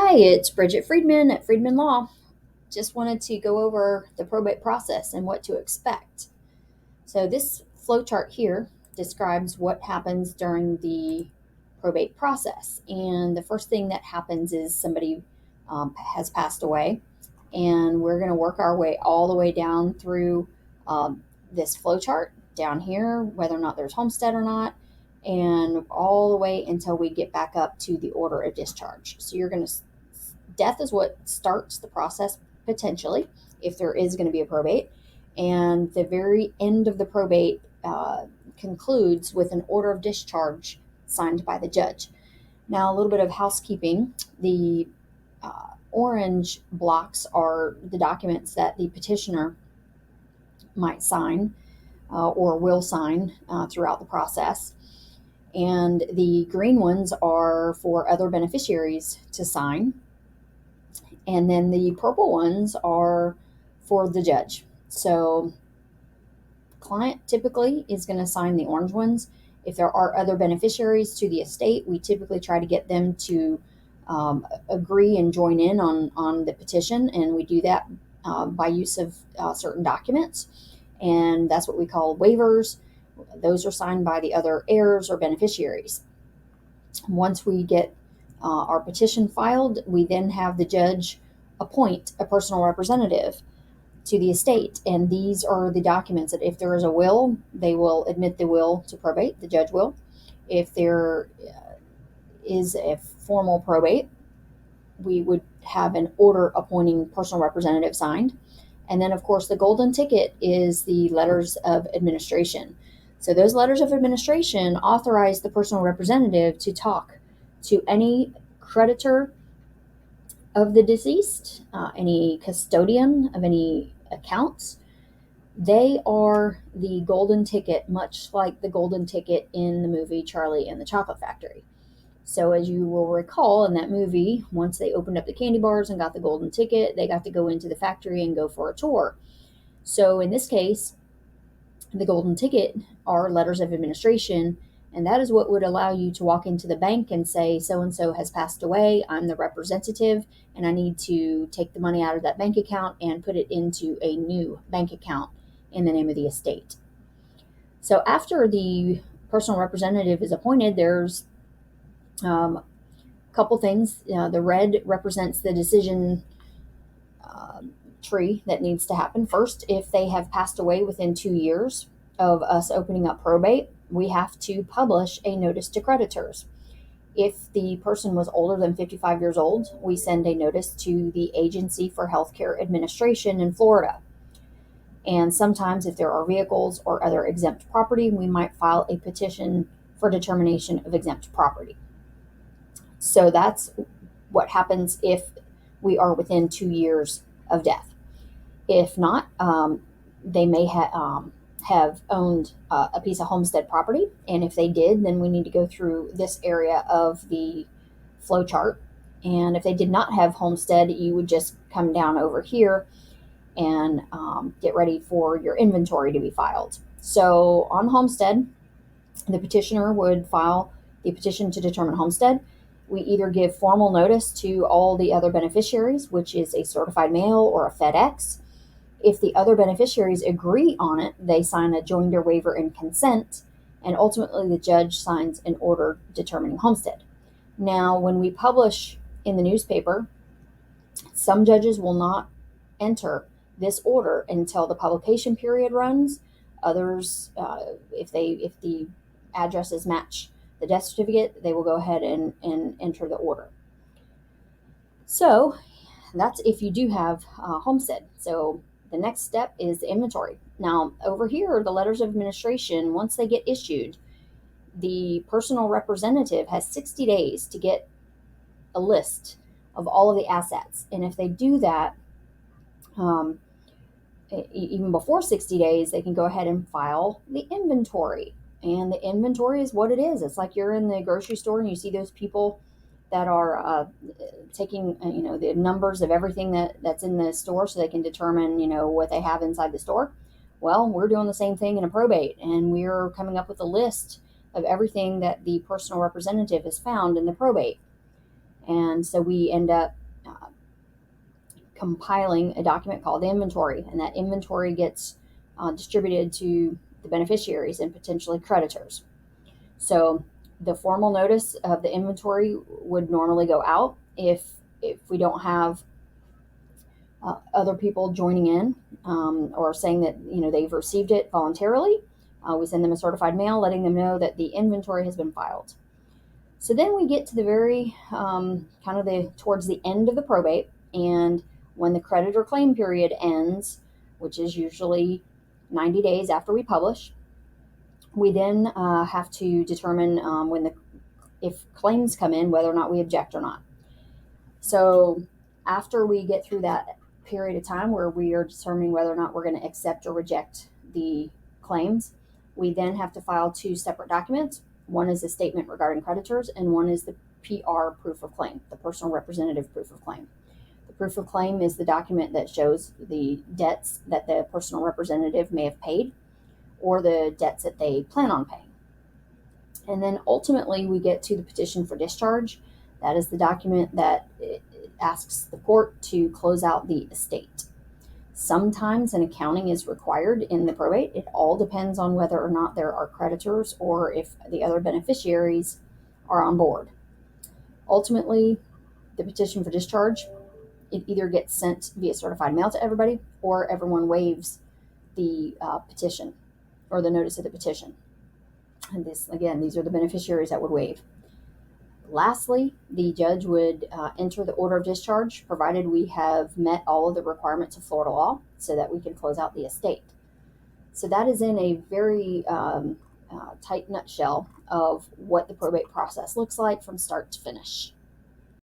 Hi, it's Bridget Friedman at Friedman Law. Just wanted to go over the probate process and what to expect. So this flowchart here describes what happens during the probate process. And the first thing that happens is somebody has passed away, and we're going to work our way all the way down through this flowchart down here, whether or not there's homestead or not, and all the way until we get back up to the order of discharge. So death is what starts the process potentially, if there is going to be a probate. And the very end of the probate concludes with an order of discharge signed by the judge. Now, a little bit of housekeeping. The orange blocks are the documents that the petitioner might sign or will sign throughout the process. And the green ones are for other beneficiaries to sign. And then the purple ones are for the judge. So client typically is going to sign the orange ones. If there are other beneficiaries to the estate, we typically try to get them to agree and join in on the petition, and we do that by use of certain documents, and that's what we call waivers. Those are signed by the other heirs or beneficiaries. Once we get our petition filed, we then have the judge appoint a personal representative to the estate. And these are the documents that if there is a will, they will admit the will to probate, the judge will. If there is a formal probate, we would have an order appointing personal representative signed. And then, of course, the golden ticket is the letters of administration. So those letters of administration authorize the personal representative to talk to any creditor of the deceased, any custodian of any accounts. They are the golden ticket, much like the golden ticket in the movie Charlie and the Chocolate Factory. So as you will recall in that movie, once they opened up the candy bars and got the golden ticket, they got to go into the factory and go for a tour. So in this case, the golden ticket are letters of administration, and that is what would allow you to walk into the bank and say, so-and-so has passed away, I'm the representative, and I need to take the money out of that bank account and put it into a new bank account in the name of the estate. So after the personal representative is appointed, there's a couple things. The red represents the decision tree that needs to happen. First, if they have passed away within 2 years of us opening up probate, we have to publish a notice to creditors. If the person was older than 55 years old, we send a notice to the Agency for Healthcare Administration in Florida. And sometimes if there are vehicles or other exempt property, we might file a petition for determination of exempt property. So that's what happens if we are within 2 years of death. If not, they may have owned a piece of homestead property, and if they did, then we need to go through this area of the flow chart. And if they did not have homestead, you would just come down over here and get ready for your inventory to be filed. So on homestead, the petitioner would file the petition to determine homestead. We either give formal notice to all the other beneficiaries, which is a certified mail or a FedEx. If the other beneficiaries agree on it, they sign a joinder waiver and consent, and ultimately the judge signs an order determining homestead. Now, when we publish in the newspaper, some judges will not enter this order until the publication period runs. Others, if the addresses match the death certificate, they will go ahead and enter the order. So that's if you do have homestead. So the next step is the inventory. Now, over here, the letters of administration, once they get issued, the personal representative has 60 days to get a list of all of the assets. And if they do that, even before 60 days, they can go ahead and file the inventory. And the inventory is what it is. It's like you're in the grocery store and you see those people that are taking, the numbers of everything that's in the store so they can determine, what they have inside the store. Well, we're doing the same thing in a probate, and we're coming up with a list of everything that the personal representative has found in the probate. And so we end up compiling a document called the inventory, and that inventory gets distributed to the beneficiaries and potentially creditors. So the formal notice of the inventory would normally go out if we don't have other people joining in or saying that they've received it voluntarily. We send them a certified mail letting them know that the inventory has been filed. So then we get to the very towards the end of the probate, and when the creditor claim period ends, which is usually 90 days after we publish, we then have to determine if claims come in, whether or not we object or not. So after we get through that period of time where we are determining whether or not we're going to accept or reject the claims, we then have to file two separate documents. One is a statement regarding creditors, and one is the PR proof of claim, the personal representative proof of claim. The proof of claim is the document that shows the debts that the personal representative may have paid or the debts that they plan on paying. And then ultimately we get to the petition for discharge. That is the document that asks the court to close out the estate. Sometimes an accounting is required in the probate. It all depends on whether or not there are creditors or if the other beneficiaries are on board. Ultimately, the petition for discharge, it either gets sent via certified mail to everybody, or everyone waives the petition or the notice of the petition. And these are the beneficiaries that would waive. Lastly, the judge would enter the order of discharge, provided we have met all of the requirements of Florida law so that we can close out the estate. So that is in a very tight nutshell of what the probate process looks like from start to finish.